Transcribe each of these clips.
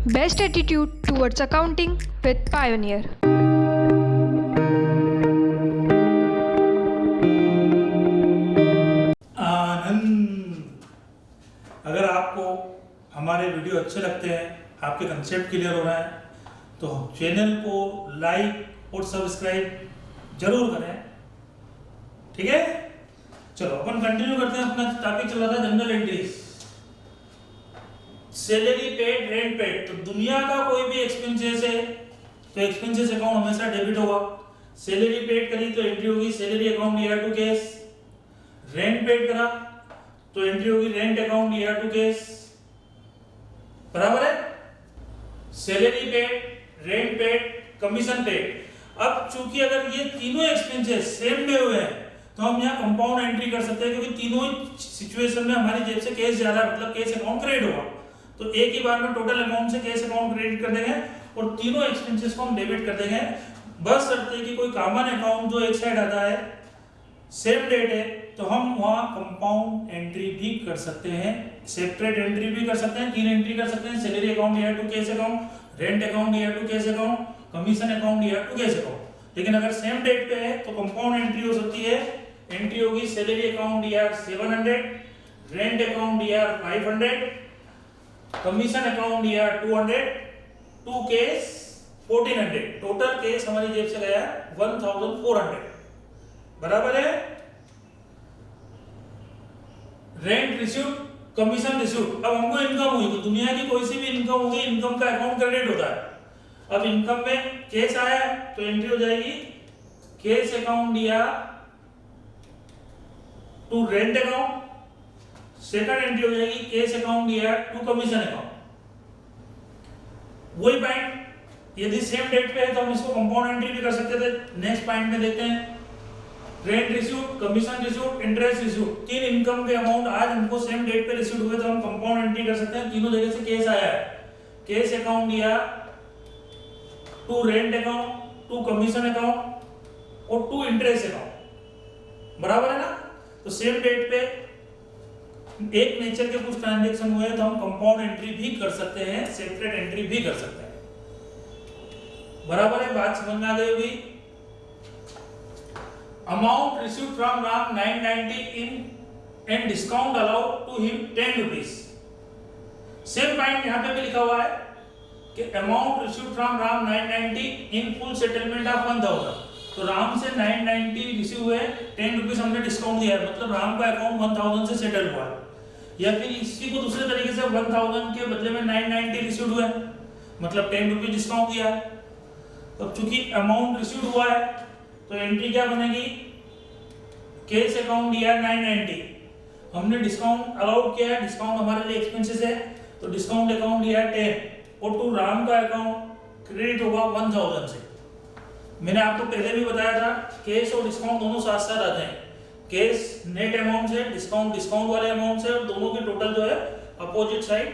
Best attitude towards accounting with Pioneer. आनंद। अगर आपको हमारे वीडियो अच्छे लगते हैं, आपके कंसेप्ट क्लियर हो रहा है, तो चैनल को लाइक और सब्सक्राइब जरूर करें। ठीक है, चलो अपन कंटिन्यू करते हैं। अपना टॉपिक चल रहा था general entries, salary paid, rent paid. तो दुनिया का कोई भी एक्सपेंसेस है तो एक्सपेंसेस अकाउंट हमेशा डेबिट होगा। सैलरी पेड करी तो एंट्री होगी salary account year to cash. Rent paid करा तो एंट्री होगी rent account year to cash. बराबर है। Salary paid, rent paid, commission paid. अब चूंकि अगर ये तीनों एक्सपेंसेस सेम डे हुए हैं तो हम यहाँ कंपाउंड एंट्री कर सकते हैं, क्योंकि तीनों सिचुएशन में हमारी जेब से कैश जा रहा है, मतलब कैश अकाउंट क्रेडिट होगा। तो एक ही बार में टोटल अमाउंट से कैश अकाउंट क्रेडिट कर देंगे और तीनों एक्सपेंसेस को हम डेबिट कर देंगे। बस शर्त कि कोई कॉमन अकाउंट जो एक साइड आता है, सेम डेट है, तो हम वहां कंपाउंड एंट्री भी कर सकते हैं, सेपरेट एंट्री भी कर सकते हैं। 3 एंट्री कर सकते हैं, salary account year to cash account, rent account year to cash account, commission account year to cash account. लेकिन अगर सेम डेट पे है तो कंपाउंड एंट्री हो सकती है। एंट्री होगी salary account year 700, rent account year 500, commission account year 200, to cash 1400। Total cash हमारी जेब से गया 1400। बराबर है। Rent received, commission received. अब हमको इनकम हुई तो दुनिया की कोई सी भी इनकम होगी, इनकम का अकाउंट क्रेडिट होता है। अब इनकम में कैश आया तो एंट्री हो जाएगी cash account year to rent account. Second entry हो जाएगी cash account year to commission account. वही पॉइंट, यदि सेम डेट पे है तो हम इसको कंपाउंड एंट्री भी कर सकते थे। नेक्स्ट पॉइंट में देखते हैं, rent received, commission received, interest received. 3 income के अमाउंट आज हमको सेम डेट पे रिसीव्ड हुए तो हम कंपाउंड एंट्री कर सकते हैं। तीनों जगह से कैश आया है, cash account year to rent account, to commission account और टू इंटरेस्ट अकाउंट। बराबर है ना। तो सेम डेट पे एक नेचर के कुछ ट्रांजैक्शन हुए तो हम कंपाउंड एंट्री भी कर सकते हैं, सेपरेट एंट्री भी कर सकते हैं। बराबर है, बात समझ में आ गई होगी। Amount received from Ram 990 in and discount allowed to him 10 rupees. Same point यहां पे भी लिखा हुआ है कि amount received from Ram 990 in full settlement of 1000। तो राम से 990 रिसीव हुए, 10 रुपीज हमने डिस्काउंट दिया है, मतलब राम का अकाउंट 1000 से सेटल हुआ है। या फिर इसी को दूसरे तरीके से 1000 के बदले में 990 रिसीव्ड हुआ है, मतलब 10 रुपीज डिस्काउंट दिया है। अब चूंकि अमाउंट रिसीव्ड हुआ है तो एंट्री क्या बनेगी, कैश अकाउंट ईयर 990। हमने डिस्काउंट अलाउड किया है, डिस्काउंट हमारे लिए एक्सपेंसेस है, तो डिस्काउंट अकाउंट ईयर 10 और टू राम का अकाउंट क्रेडिट होगा 1000 से। मैंने आपको पहले भी बताया था कैश और डिस्काउंट दोनों साथ साथ आते हैं। कैश नेट अमाउंट से, डिस्काउंट डिस्काउंट वाले अमाउंट से, और दोनों की टोटल जो है अपोजिट साइड।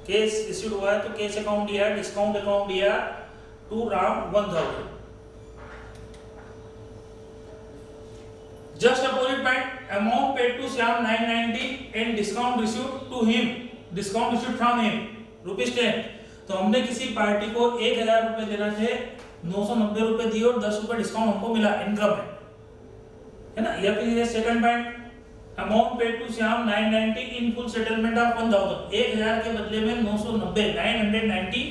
कैश रिसीव्ड हुआ है तो cash account year, discount account year to Ram 1000। Just opposite point, amount paid to Shyam 990 and discount received to him, discount received from him ₹10। तो हमने किसी पार्टी को 1000 रुपए देना थे, 990 रुपए दिए और 10 रुपए डिस्काउंट हमको मिला इनकम में, है ना। या फिर ये second point, amount paid to Shyam 990 in full settlement of 1000। 1000 के बदले में 990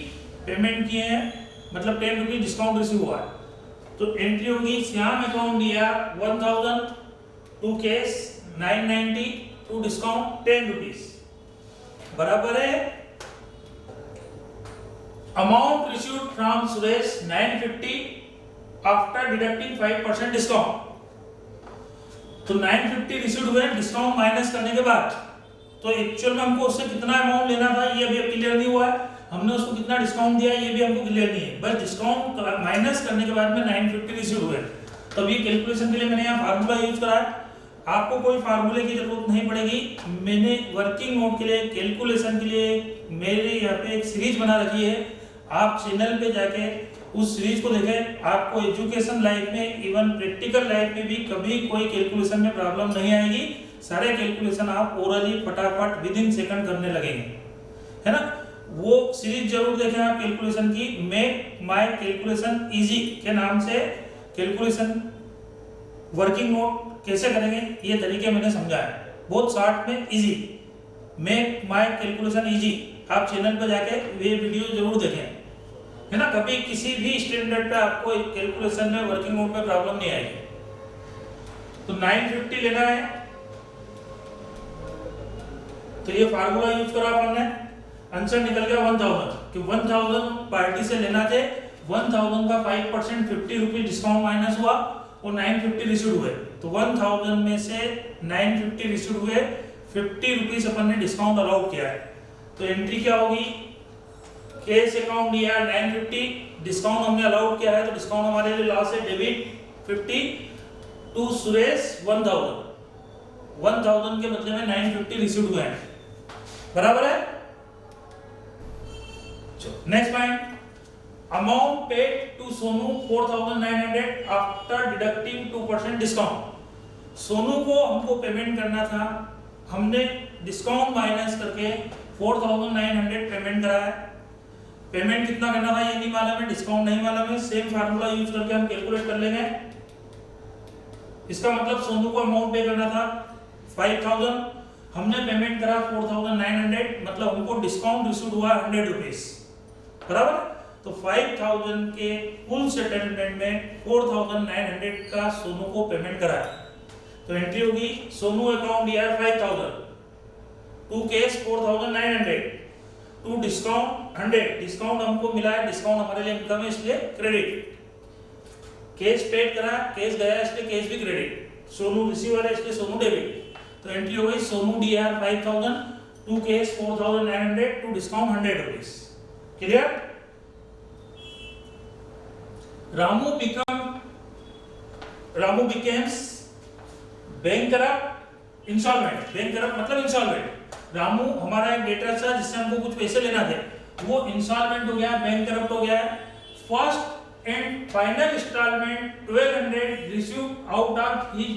पेमेंट किए हैं, मतलब 10 रुपए डिस्काउंट रिसीव हुआ है। तो एंट्री होगी Shyam account year 1000 to cash 990 to discount 10 rupees. बराबर है। Amount received from Suresh 950 after deducting 5% discount. तो 950 रिसीव्ड हुए डिस्काउंट माइनस करने के बाद, तो एक्चुअल में हमको उससे कितना अमाउंट लेना था ये अभी क्लियर नहीं हुआ है। हमने उसको कितना डिस्काउंट दिया ये भी हमको क्लियर नहीं है, बस डिस्काउंट माइनस करने के बाद में 950 रिसीव्ड हुए। तो ये कैलकुलेशन के लिए मैंने यहाँ फार्मूला यूज करा है। आपको कोई फार्मूले की जरूरत नहीं पड़ेगी। मैंने वर्किंग नोट के लिए, कैलकुलेशन के लिए मेरे यहाँ पे एक सीरीज बना रखी है। आप चैनल पे जाके उस सीरीज को देखें। आपको एजुकेशन लाइफ में, इवन प्रैक्टिकल लाइफ में भी कभी कोई कैलकुलेशन में प्रॉब्लम नहीं आएगी। सारे कैलकुलेशन आप ओरली फटाफट विद इन सेकंड करने लगेंगे, है ना। वो सीरीज जरूर देखें आप कैलकुलेशन की, मेक माय कैलकुलेशन इजी के नाम से कैलकुलेशन वर्किंग नोट कैसे करेंगे ये तरीके मैंने समझाया, बहुत शॉर्ट में easy, make my calculation easy. आप चैनल पर जाके ये वीडियो जरूर देखें, है ना। कभी किसी भी स्टैंडर्ड पे आपको कैलकुलेशन में वर्किंग नोट में प्रॉब्लम नहीं आएगी। तो 950 लेना है, तो ये फार्मूला यूज करा आपने, आंसर निकल गया 1000 कि 1000 पार्टी से लेना थे, 1000 का 5% 50 रुपीज डिस्काउंट माइनस हुआ और 950 रिसीव हुए। तो 1000 में से 950 रिसीव हुए, 50 रुपीज अपन ने डिस्काउंट अलाउड किया है। तो एंट्री क्या होगी, कैश अकाउंट दिया 950, डिस्काउंट हमने अलाउड किया है तो डिस्काउंट हमारे लिए लॉस है, डेबिट 50 टू सुरेश 1000 के बदले में 950 रिसीव हुए हैं, बराबर है। Next point, amount paid to Sonu 4900 after deducting 2% discount. Sonu को हमको पेमेंट करना था, हमने डिस्काउंट माइनस करके 4900 पेमेंट करा है। पेमेंट कितना करना था ये नहीं मालूम है, डिस्काउंट नहीं मालूम है, सेम फार्मूला यूज करके हम कैलकुलेट कर लेंगे। इसका मतलब सोनू को अमाउंट पे करना था 5000, हमने पेमेंट करा 4900, मतलब हमको डिस्काउंट रिसीव हुआ 100 रुपीज, बराबर। तो 5000 के फुल सेटलमेंट में 4900 का सोनू को पेमेंट करा है। तो एंट्री होगी, सोनू अकाउंट दिया 5000 to cash 4900 to discount 100, discount हमको मिला है, डिस्काउंट हमारे लिए इनकम है इसलिए क्रेडिट। कैश पेड करा, कैश गया इसलिए कैश भी क्रेडिट, सोनू रिसीवर है इसलिए सोनू डेबिट। तो एंट्री हो गई Sonu DR 5000 to cash 4900 to discount 100 rupees. Clear. Ramu becomes bankrupt insolvent, bankrupt मतलब इंसॉल्वेंट। रामू हमारा एक डेटर था जिससे हमको कुछ पैसे लेना थे, वो इंसॉल्वेंट हो गया, बैंकरप्ट हो गया। First and final instalment 1200 receive out of his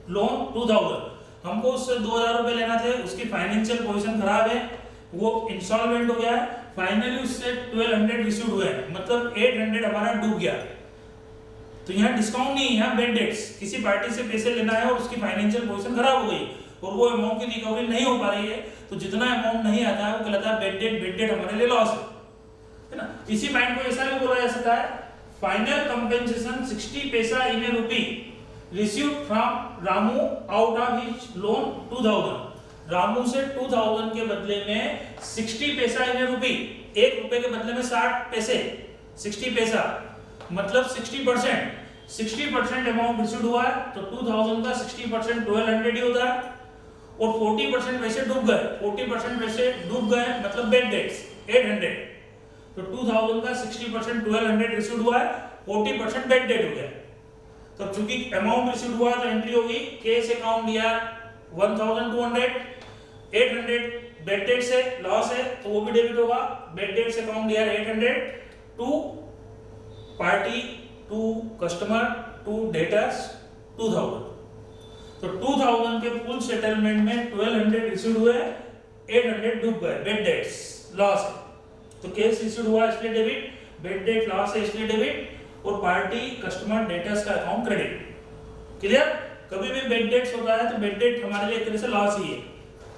loan 2000, हमको उससे 2000 रुपए लेना थे, उसकी फाइनेंशियल पोजीशन खराब है, वो इंस्टॉलमेंट हो गया है, फाइनली उससे 1200 रिसीव हुए, मतलब 800 हमारा डूब गया। तो यहाँ डिस्काउंट नहीं है, यहाँ बेड डेट्स, किसी पार्टी से पैसे लेना है और उसकी फाइनेंशियल पोजीशन खराब हो गई और वो अमाउंट की रिकवरी नहीं हो पा रही है, तो जितना अमाउंट नहीं आता है वो कहलाता है बेड डेट हमारे लिए लॉस है ना। इसी पॉइंट को ऐसा भी बोला जा सकता है, फाइनल कंपेंसेशन 60 पैसा in a rupee received from Ramu out of his loan 2000। Ramu से 2000 के बदले में 60 पैसा इन ए रुपी, 1 रुपए के बदले में 60 पैसे, 60 पैसा मतलब 60% अमाउंट रिसीव हुआ है। तो 2000 का 60% 1200 ही होता है और 40% पैसे डूब गए, 40% पैसे डूब गए मतलब बेड डेट्स 800। तो 2000 का 60% 1200 रिसीव हुआ है, 40% बेड डेट हो गया। तो चूंकि अमाउंट रिसीव हुआ तो एंट्री होगी कैश अकाउंट दिया 1200, 800 बेड डेट से लॉस है तो वो भी डेबिट होगा, बेड डेट से अकाउंट दिया 800 to party to customer to debtors 2000। तो 2000 के फुल सेटलमेंट में 1200 रिसीव हुए, 800 डूब गए, बेड डेट्स लॉस है। तो कैश रिसीव हुआ इसलिए डेबिट, बेड डेट लॉस है इसलिए डेबिट और पार्टी कस्टमर डेटर्स का अकाउंट क्रेडिट। क्लियर। कभी भी बेड डेट्स होता है तो बेड डेट हमारे लिए एक तरह से लॉस ही है,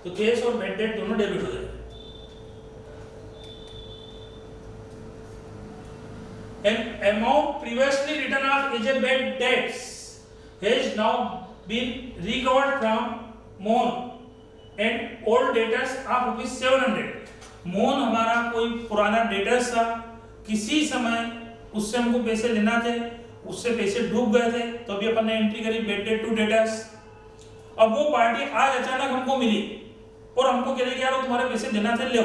तो कैश और बेड डेट दोनों डेबिट हो जाए। An amount previously written off as a bad debts has now been recovered from Mohan and old debtors of rupees 700। Mohan हमारा कोई पुराना डेटर्स था, किसी समय उससे हमको पैसे लेना थे, उससे पैसे डूब गए थे, तो अभी अपन ने एंट्री करी बेड डेट टू डेटर्स। अब वो पार्टी आज अचानक हमको मिली और हमको कह रही कि यार वो तुम्हारे पैसे लेना थे ले,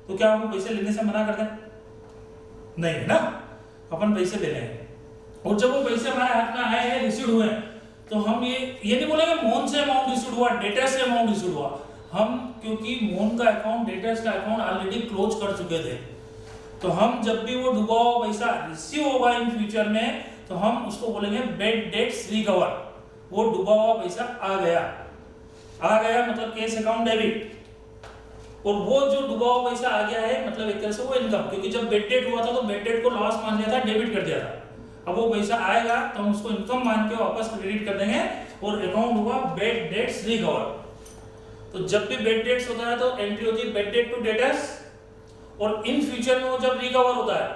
तो क्या हमको पैसे लेने से मना कर दें? नहीं है ना, अपन पैसे ले रहे हैं और जब वो पैसे हमारे हाथ में आए हैं, रिसीव हुए हैं, तो हम ये नहीं बोलेंगे मोहन से अमाउंट रिसीव हुआ, डेटर से अमाउंट रिसीव हुआ। हम क्योंकि मोहन का अकाउंट डेटर्स का अकाउंट ऑलरेडी क्लोज कर चुके थे, तो हम जब भी वो डूबा हुआ पैसा रिसीव होगा इन फ्यूचर में तो हम उसको बोलेंगे बेड डेट्स रिकवर। वो डूबा हुआ पैसा आ गया मतलब कैश अकाउंट डेबिट। और वो जो डूबा हुआ पैसा आ गया है मतलब एक तरह से वो इनकम, क्योंकि जब बेड डेट हुआ था तो बेड डेट को लॉस मान लिया था, डेबिट कर दिया था। अब वो पैसा आएगा तो हम उसको इनकम मान के वापस क्रेडिट कर देंगे और अकाउंट हुआ बेड डेट्स रिकवर। तो जब भी बेड डेट्स होता है तो एंट्री होती है बेड डेट टू डेटर्स, और इन फ्यूचर में वो जब रिकवर होता है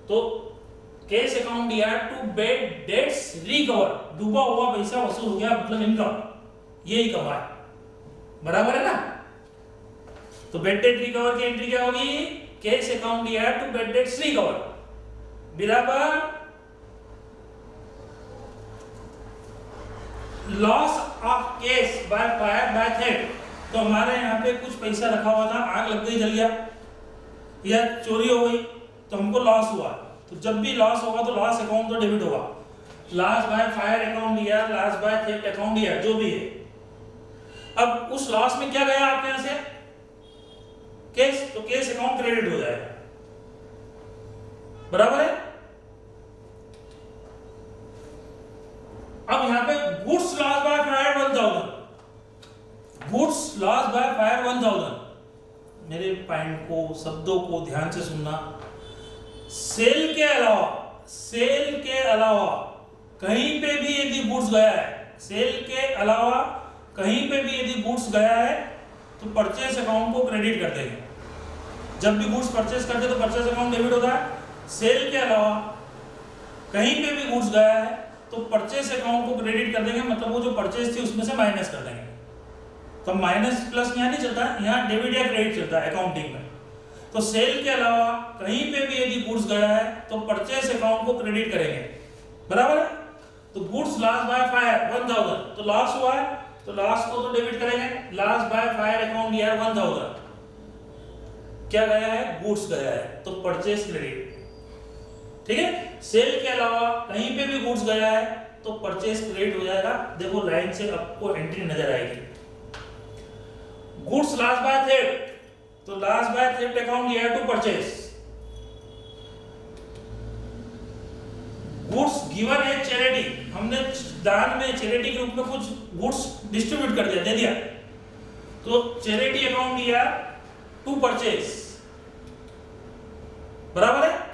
तो कैश अकाउंट दिया टू बेड डेट्स रिकवर, डूबा हुआ पैसा वसूल हो गया मतलब इनकम, यही कमाए, बराबर है ना। तो बेड डेट रिकवर की एंट्री क्या होगी, कैश अकाउंट दिया टू बेड डेट्स रिकवर बराबर loss of cash by fire bye theft. तो हमारे यहाँ पे कुछ पैसा रखा हुआ था, आग लग गई, जल गया या चोरी हो गई तो हमको लॉस हुआ। तो जब भी लॉस होगा तो लॉस अकाउंट तो डेबिट होगा, लॉस बाय फायर अकाउंट दिया, लॉस बाय थेफ्ट अकाउंट दिया, जो भी है। अब उस लॉस में क्या गया आपके यहां से, कैश, तो कैश अकाउंट क्रेडिट हो जाएगा, बराबर है। अब यहां पे goods loss by fire 1000, goods loss by fire 1000। मेरे पॉइंट को, शब्दों को ध्यान से सुनना। सेल के अलावा, सेल के अलावा कहीं पे भी यदि गुड्स गया है, सेल के अलावा कहीं पे भी यदि गुड्स गया है तो परचेस अकाउंट को क्रेडिट कर देंगे। जब भी गुड्स परचेस करते तो परचेस अकाउंट डेबिट होता है। सेल के अलावा कहीं पे भी गुड्स गया है तो परचेस अकाउंट को क्रेडिट कर देंगे, मतलब वो जो परचेस थी उसमें से माइनस कर देंगे। तो माइनस प्लस यहाँ नहीं चलता, यहाँ डेबिट या क्रेडिट चलता है अकाउंटिंग में। तो सेल के अलावा कहीं पे भी यदि गुड्स गया है तो परचेस अकाउंट को क्रेडिट करेंगे, बराबर है। तो गुड्स लॉस बाय फायर 1000, तो लॉस हुआ है तो लॉस को तो डेबिट करेंगे, लॉस बाय फायर अकाउंट दिया 1000, क्या गया है, गुड्स गया है तो परचेस क्रेडिट, ठीक है। सेल के अलावा कहीं पे भी गुड्स गया है तो परचेस क्रेडिट हो जाएगा। देखो लाइन से आपको एंट्री नजर आएगी। गुड्स लॉस बाय थेफ्ट, तो लॉस बाय थेफ्ट अकाउंट दिया to purchase. Goods given a charity, हमने दान में चैरिटी के रूप में कुछ गुड्स डिस्ट्रीब्यूट कर दिया, दे दिया, तो चैरिटी अकाउंट दिया टू परचेस, बराबर है।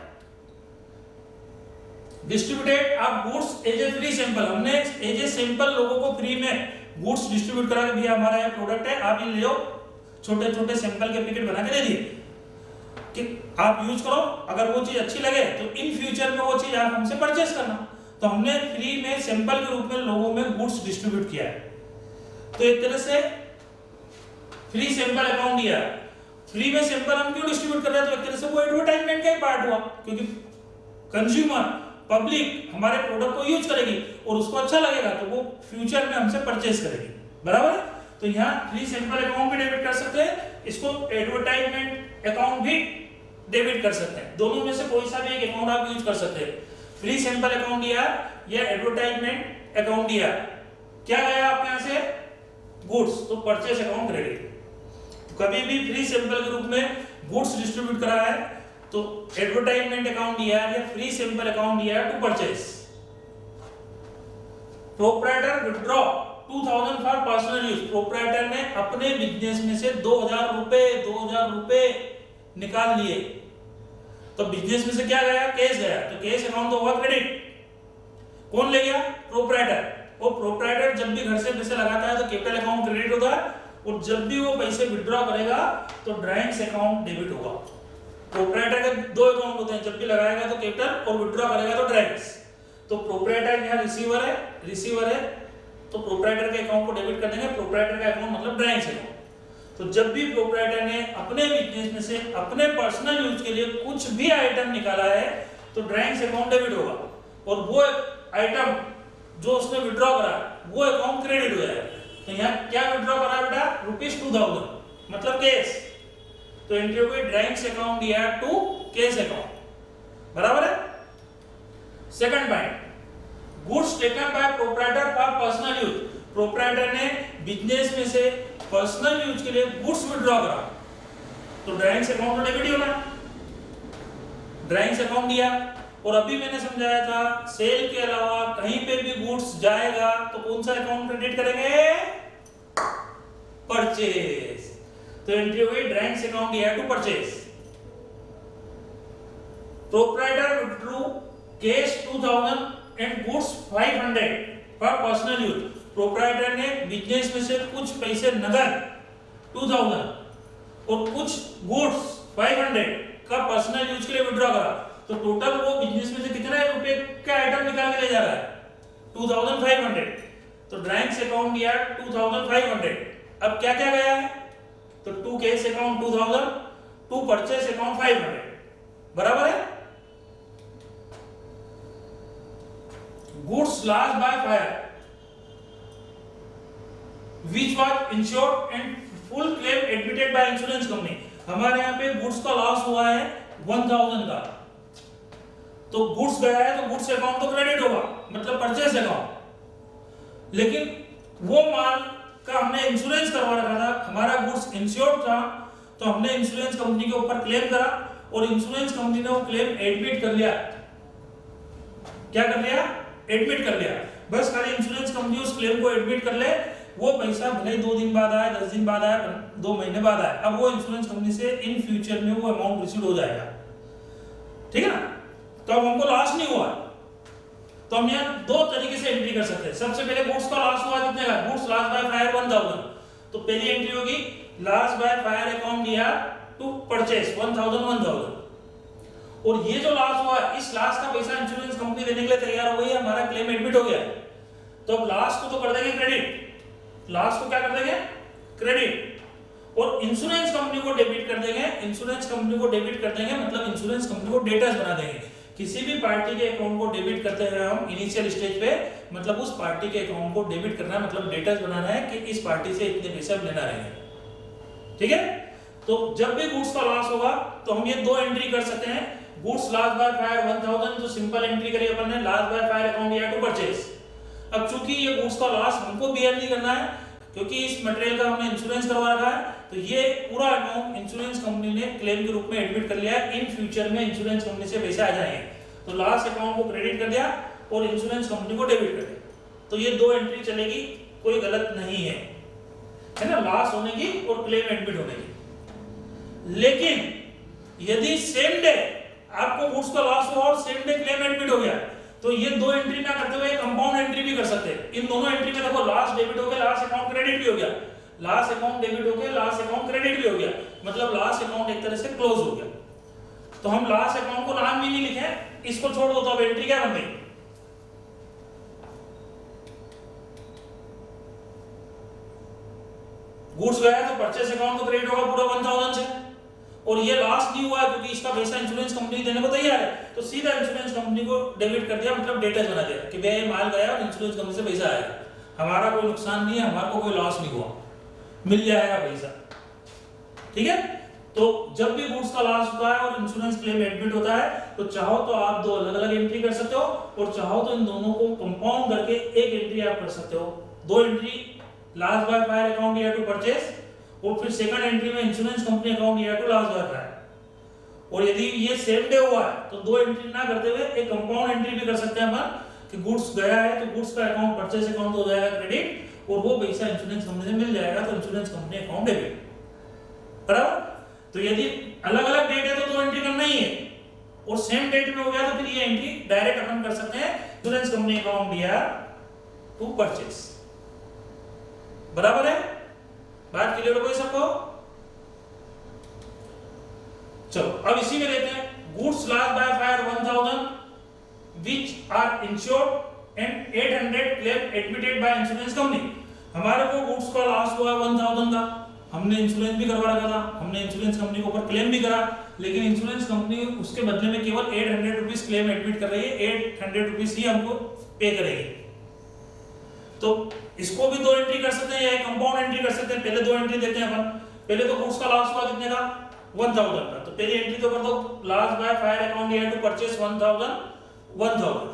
डिस्ट्रीब्यूटेड आप goods as a free sample, हमने एज ए सैंपल लोगों को फ्री में गुड्स डिस्ट्रीब्यूट करा के दिया, हमारा ये प्रोडक्ट है, आप ये ले लो, छोटे छोटे सैंपल के पैकेट बना के दे दिए कि आप यूज करो, अगर वो चीज अच्छी लगे तो इन फ्यूचर में वो चीज आप हमसे परचेस करना। तो हमने फ्री में सैंपल के रूप में लोगों में गुड्स डिस्ट्रीब्यूट किया है, तो एक तरह से फ्री सैंपल अकाउंट दिया। फ्री में सैंपल हम क्यों डिस्ट्रीब्यूट कर रहे हैं, तो एक तरह से वो एडवर्टाइजमेंट का ही पार्ट हुआ, क्योंकि कंज्यूमर पब्लिक हमारे प्रोडक्ट को यूज करेगी और उसको अच्छा लगेगा तो वो फ्यूचर में हमसे परचेस करेगी, बराबर है। तो यहाँ फ्री सैंपल अकाउंट भी डेबिट कर सकते हैं, इसको एडवर्टाइजमेंट अकाउंट भी डेबिट कर सकते हैं, दोनों में से कोई सा भी एक अकाउंट आप यूज कर सकते हैं। फ्री सैंपल अकाउंट दिया या एडवर्टाइजमेंट अकाउंट दिया, क्या गया आपके यहां से, गुड्स, तो परचेस अकाउंट क्रेडिट। तो कभी भी फ्री सैंपल के रूप में गुड्स डिस्ट्रीब्यूट करा है तो एडवर्टाइजमेंट अकाउंट दिया या फ्री सैंपल अकाउंट दिया to purchase. Proprietor withdraw 2000 for personal use, proprietor ने अपने बिजनेस में से 2000 रुपए निकाल लिए, तो बिजनेस में से क्या गया, कैश गया, तो कैश अकाउंट तो हुआ क्रेडिट। कौन ले गया, प्रोप्राइटर। वो प्रोप्राइटर जब भी घर से पैसे लगाता है तो कैपिटल अकाउंट क्रेडिट होगा, और जब भी वो पैसे विथड्रॉ करेगा तो ड्राइंग्स अकाउंट डेबिट होगा। प्रोप्राइटर के दो अकाउंट होते हैं, जब भी लगाएगा तो कैपिटल और विथड्रॉ करेगा तो ड्राइंग्स। तो प्रोप्राइटर यहाँ रिसीवर है तो प्रोप्राइटर के अकाउंट को डेबिट कर देंगे, प्रोप्राइटर का अकाउंट मतलब ड्राइंग्स अकाउंट। तो जब भी प्रोप्राइटर ने अपने बिजनेस में से अपने पर्सनल यूज के लिए कुछ भी आइटम निकाला है तो ड्राइंग्स अकाउंट डेबिट होगा, और वो आइटम जो उसने विथड्रॉ करा वो अकाउंट क्रेडिट हो जाएगा। तो यहाँ क्या विथड्रॉ करा बेटा, ₹2000 मतलब कैश, तो एंट्री हो गई ड्राइंग्स अकाउंट दिया टू कैश अकाउंट, बराबर है। Second point, goods taken by proprietor for personal use, proprietor ने बिजनेस में से पर्सनल यूज के लिए गुड्स विथड्रॉ करा तो ड्राइंग्स अकाउंट तो डेबिट ही होना, ड्राइंग्स अकाउंट दिया। और अभी मैंने समझाया था सेल के अलावा कहीं पे भी गुड्स जाएगा तो कौन सा अकाउंट क्रेडिट करेंगे, परचेस। तो एंट्री हो गई ड्राइंग्स अकाउंट या to purchase. Proprietor withdrew cash 2000 and goods 500 for personal use. Proprietor ने बिजनेस में से कुछ पैसे नगद 2000 और कुछ गुड्स 500 का पर्सनल यूज के लिए विड्रॉ करा, तो टोटल वो बिजनेस में से कितने रुपए का आइटम निकाल के ले जा रहा है 2500। तो ड्राइंग्स अकाउंट या 2500। अब क्या क्या गया है, तो to cash account 2000, to purchase account 500, बराबर है। Goods loss by fire which was insured and full claim admitted by insurance company। हमारे यहाँ पे गुड्स का लॉस हुआ है 1000 का, तो गुड्स गया है तो गुड्स अकाउंट तो क्रेडिट होगा, मतलब परचेस अकाउंट। लेकिन वो माल का हमने इंश्योरेंस करवा रखा था, हमारा गुड्स इंश्योर्ड था, तो हमने इंश्योरेंस कंपनी के ऊपर क्लेम करा और इंश्योरेंस कंपनी ने वो क्लेम एडमिट कर लिया। क्या कर लिया? एडमिट कर लिया। बस खाली इंश्योरेंस कंपनी उस क्लेम को एडमिट कर ले, वो पैसा भले 2 दिन बाद आए, 10 दिन बाद आए, 2 महीने बाद आए, अब वो इंश्योरेंस कंपनी से इन फ्यूचर में वो अमाउंट रिसीव हो जाएगा, ठीक है ना। तो अब हमको लॉस नहीं हुआ, तो हम यहाँ 2 तरीके से एंट्री कर सकते हैं। सबसे पहले गुड्स का लॉस हुआ कितने का, गुड्स लॉस बाय फायर 1000, तो पहली एंट्री होगी लॉस बाय फायर अकाउंट या टू परचेस 1000। और ये जो लॉस हुआ, इस लॉस का पैसा इंश्योरेंस कंपनी देने के लिए तैयार हो गई है, हमारा क्लेम एडमिट हो गया, तो अब लॉस को तो कर देंगे क्रेडिट, लॉस को क्या कर देंगे? क्रेडिट। और इंश्योरेंस कंपनी को डेबिट कर देंगे। इंश्योरेंस कंपनी को डेबिट कर देंगे मतलब इंश्योरेंस कंपनी को डेटर्स बना देंगे। किसी भी पार्टी के अकाउंट को डेबिट करते हैं हम इनिशियल स्टेज पे, मतलब उस पार्टी के अकाउंट को डेबिट करना है, मतलब डेटर्स बनाना है कि इस पार्टी से इतने पैसे हम लेना रहेंगे, ठीक है। तो जब भी गुड्स का लॉस होगा तो हम ये 2 एंट्री कर सकते हैं। गुड्स लॉस बाय फायर 1000, तो सिंपल एंट्री करी अपन ने लॉस बाय फायर अकाउंट या टू परचेस। अब चूंकि ये गुड्स का लॉस हमको बेयर नहीं करना है, क्योंकि इस मटेरियल का हमने इंश्योरेंस करवा रखा है, तो ये पूरा अमाउंट इंश्योरेंस कंपनी ने क्लेम के रूप में एडमिट कर लिया है। इन फ्यूचर में इंश्योरेंस कंपनी से पैसे आ जाएंगे, तो लॉस अकाउंट को क्रेडिट कर दिया और इंश्योरेंस कंपनी को डेबिट कर दिया। तो ये 2 एंट्री चलेगी, कोई गलत नहीं है ना, लॉस होने की और क्लेम एडमिट होने की। लेकिन यदि सेम डे आपको गुड्स का लॉस हुआ और सेम डे क्लेम एडमिट हो गया, तो ये 2 एंट्री ना करते हुए कंपाउंड एंट्री भी कर सकते हैं। इन दोनों एंट्री में देखो लॉस डेबिट हो गया, लॉस अकाउंट क्रेडिट भी हो गया, लॉस अकाउंट डेबिट हो गया, लॉस अकाउंट क्रेडिट भी हो गया, मतलब लॉस अकाउंट एक तरह से क्लोज हो गया। तो हम लॉस अकाउंट को नाम भी नहीं लिखे, इसको छोड़ दो, तो अब एंट्री क्या बन गई? गुड्स गया तो परचेस अकाउंट तो क्रेडिट होगा पूरा 1000 से, और ये लॉस नहीं हुआ क्योंकि इसका पैसा इंश्योरेंस कंपनी देने को तैयार है, तो सीधा इंश्योरेंस कंपनी को डेबिट कर दिया, मतलब डेटर्स बना दिया कि भैया ये माल गया और इंश्योरेंस कंपनी से पैसा आएगा, हमारा कोई नुकसान नहीं है, हमारे को कोई लॉस नहीं हुआ, मिल जाएगा पैसा, ठीक है। तो जब भी गुड्स का लॉस होता है और इंश्योरेंस क्लेम एडमिट होता है, तो चाहो तो आप 2 अलग अलग एंट्री कर सकते हो, और चाहो तो इन दोनों को कंपाउंड करके एक एंट्री आप कर सकते हो। 2 entry loss by fire account या टू परचेस, और फिर सेकंड एंट्री में इंश्योरेंस कंपनी अकाउंट या टू लॉस बाय फायर। और यदि ये सेम डे हुआ है तो 2 एंट्री ना करते हुए एक कंपाउंड एंट्री भी कर सकते हैं अपन कि गुड्स गया है तो गुड्स का अकाउंट परचेस अकाउंट हो जाएगा क्रेडिट, और वो पैसा इंश्योरेंस कंपनी से मिल जाएगा, तो इंश्योरेंस कंपनी अकाउंट डेबिट, बराबर। तो यदि अलग अलग डेट है तो 2 एंट्री करना ही है, और सेम डेट में हो गया तो फिर ये एंट्री डायरेक्ट अपन कर सकते हैं इंश्योरेंस कंपनी अकाउंट या टू परचेस, बराबर है। बात क्लियर हो गई सबको? चलो अब इसी में लेते हैं goods loss by fire 1000 which are insured and 800 claim admitted by insurance company। हमारे को गुड्स का लॉस हुआ 1000 का, हमने इंश्योरेंस भी करवा रखा था, हमने इंश्योरेंस कंपनी के ऊपर क्लेम भी करा, लेकिन इंश्योरेंस कंपनी उसके बदले में केवल 800 रुपीस क्लेम एडमिट कर रही है, 800 रुपीस ही हमको पे करेगी। तो इसको भी 2 एंट्री कर सकते हैं या कंपाउंड एंट्री कर सकते हैं। पहले 2 एंट्री देते हैं अपन। पहले तो गुड्स का लॉस हुआ कितने का? 1000 का, तो पहली एंट्री तो कर दो लॉस बाय फायर अकाउंट या टू परचेस 1000।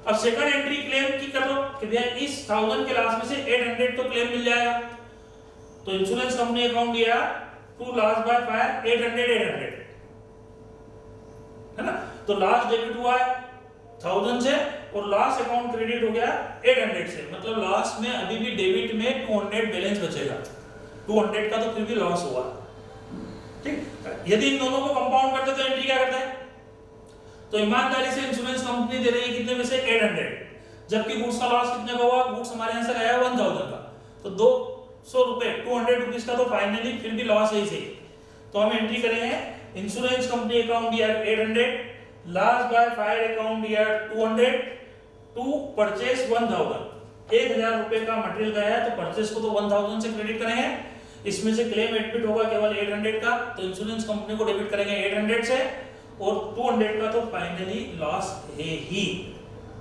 अब सेकंड एंट्री क्लेम की कर दो कि भैया इस 1000 के लॉस में से 800 तो क्लेम मिल जाएगा, तो इंश्योरेंस कंपनी अकाउंट या टू लॉस बाय फायर 800 है ना। तो लॉस डेबिट हुआ है 1000 से और लॉस अकाउंट क्रेडिट हो गया 800 से, मतलब लॉस में अभी भी डेबिट में 200 बैलेंस बचेगा। 200 का तो फिर भी लॉस हुआ। ठीक, यदि इन दोनों को कंपाउंड करते तो एंट्री क्या करता है? तो ईमानदारी से इंश्योरेंस कंपनी दे रही है कितने में से 800, जबकि गुड्स का लॉस कितने का हुआ? गुड्स हमारे यहाँ से आया 1000 का, तो 200 रुपए 200 रुपीज का तो फाइनली फिर भी लॉस है इसे। तो हम एंट्री करेंगे insurance company account year 800, loss by fire account year 200 to purchase 1000। 1000 रुपए का मटेरियल गया है तो परचेस को तो 1000 से क्रेडिट करेंगे, इसमें से क्लेम एडमिट होगा केवल 800 का, तो इंश्योरेंस कंपनी को डेबिट करेंगे 800 से, और 200 का तो फाइनली लॉस है ही,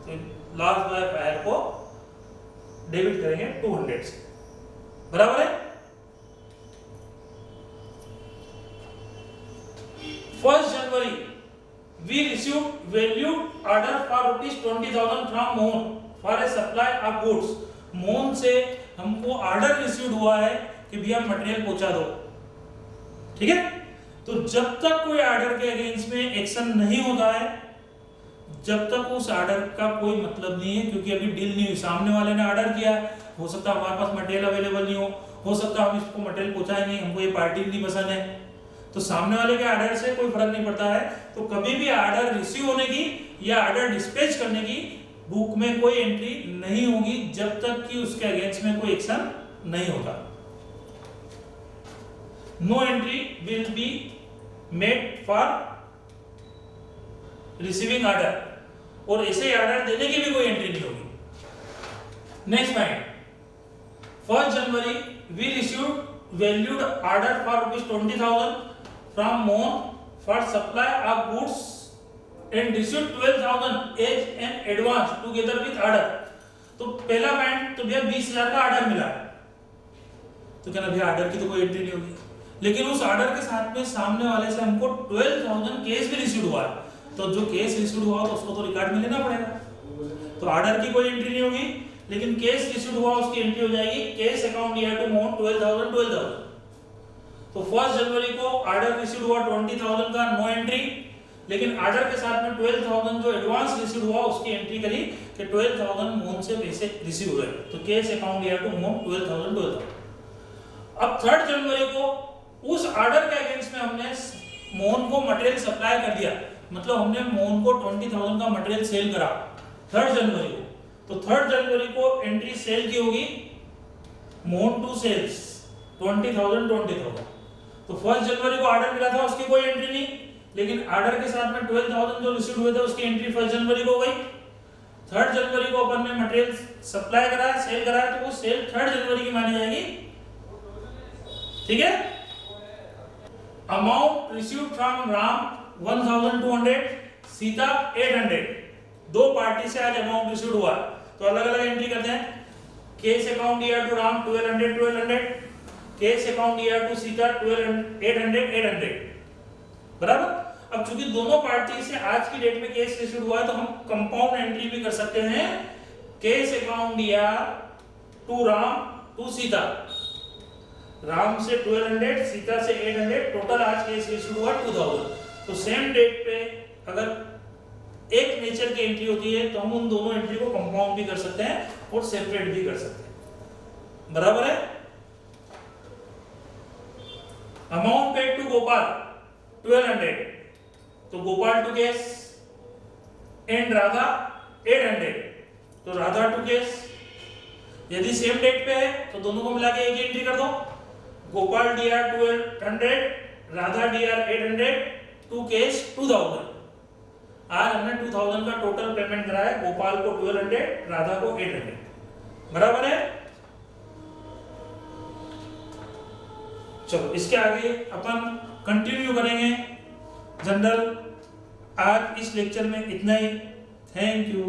तो लॉस बाय फायर को डेबिट करेंगे 200 से, बराबर है। 1 जनवरी we received valued order for ₹20,000 from Mohan for a supply of goods। Mohan से हमको ऑर्डर रिसीव हुआ है कि भैया मटेरियल पहुंचा दो, ठीक है। तो जब तक कोई ऑर्डर के अगेंस्ट में एक्शन नहीं होता है, जब तक उस ऑर्डर का कोई मतलब नहीं है, क्योंकि अभी डील नहीं हुई, सामने वाले ने ऑर्डर किया, हो सकता है हमारे पास मटेरियल अवेलेबल नहीं हो सकता हम इसको मटेरियल पहुंचाए नहीं, हमको ये पार्टी नहीं पसंद है, तो सामने वाले के ऑर्डर से कोई फर्क नहीं पड़ता है। तो कभी भी ऑर्डर रिसीव होने की या ऑर्डर डिस्पैच करने की बुक में कोई एंट्री नहीं होगी जब तक कि उसके अगेंस्ट में कोई एक्शन नहीं होता। No entry will be made for receiving order, और ऐसे ऑर्डर देने की भी कोई एंट्री नहीं होगी। Next point, 1 January we received valued order for ₹20,000 from Mohan for supply of goods and received 12,000 as an advance together with order। तो पहला पॉइंट तो भैया 20,000 का ऑर्डर मिला, तो कहना भैया ऑर्डर की तो कोई एंट्री नहीं होगी, लेकिन उस ऑर्डर के साथ में सामने वाले से हमको 12,000 केस भी रिसीव हुआ, तो जो केस रिसीव हुआ तो उसको तो रिकॉर्ड में लेना पड़ेगा, तो ऑर्डर की कोई एंट्री नहीं होगी, लेकिन केस रिसीव हुआ उसकी एंट्री हो जाएगी cash account year to Mohan 12,000। तो 1 जनवरी को ऑर्डर रिसीव हुआ 20,000 का, नो एंट्री, लेकिन ऑर्डर के साथ में 12,000 जो एडवांस रिसीव हुआ उसकी एंट्री करी कि 12,000 मोहन से पैसे रिसीव हुए, तो cash account year to Mohan 12,000। अब 3 जनवरी को उस ऑर्डर के अगेंस्ट में हमने मोहन को मटेरियल सप्लाई कर दिया, मतलब हमने मोहन को 20,000 का मटेरियल सेल करा 3 जनवरी को, तो 3 जनवरी को एंट्री सेल की होगी मोहन टू सेल्स 20,000। तो 1 जनवरी को ऑर्डर मिला था उसकी कोई एंट्री नहीं, लेकिन ऑर्डर के साथ में 12,000 जो रिसीव हुए थे उसकी एंट्री 1 जनवरी को हो गई। 3 जनवरी को अपन ने मटेरियल सप्लाई करा, सेल करा, तो वो सेल 3 जनवरी की मानी जाएगी, ठीक है। Amount received from Ram 1,200, Sita 800, दो पार्टी से आज अमाउंट रिसीव हुआ, तो अलग अलग एंट्री करते हैं। Cash account year to Ram 1200, cash account year to Sita 800, बराबर। अब चूंकि दोनों पार्टी से आज की डेट में केस रिसीव हुआ है, तो हम कंपाउंड एंट्री भी कर सकते हैं, cash account year to Ram to Sita, Ram से 1200, सीता से 800, टोटल आज केस रिसीव हुआ 2000। तो सेम डेट पे अगर एक नेचर की एंट्री होती है तो हम उन दोनों एंट्री को कंपाउंड भी कर सकते हैं और सेपरेट भी कर सकते हैं, बराबर है। अमाउंट पेड टू गोपाल 1200, तो Gopal to cash and Radha 800, तो राधा टू केस। यदि सेम डेट पे है तो दोनों को मिला के एक एंट्री कर दो, Gopal DR 1200, Radha DR 800, to cash 2000। आज हमने 2000 का टोटल पेमेंट कराया, गोपाल को 1200, राधा को 800, बराबर है। चलो इसके आगे अपन कंटिन्यू करेंगे जनरल। आज इस लेक्चर में इतना ही। Thank you.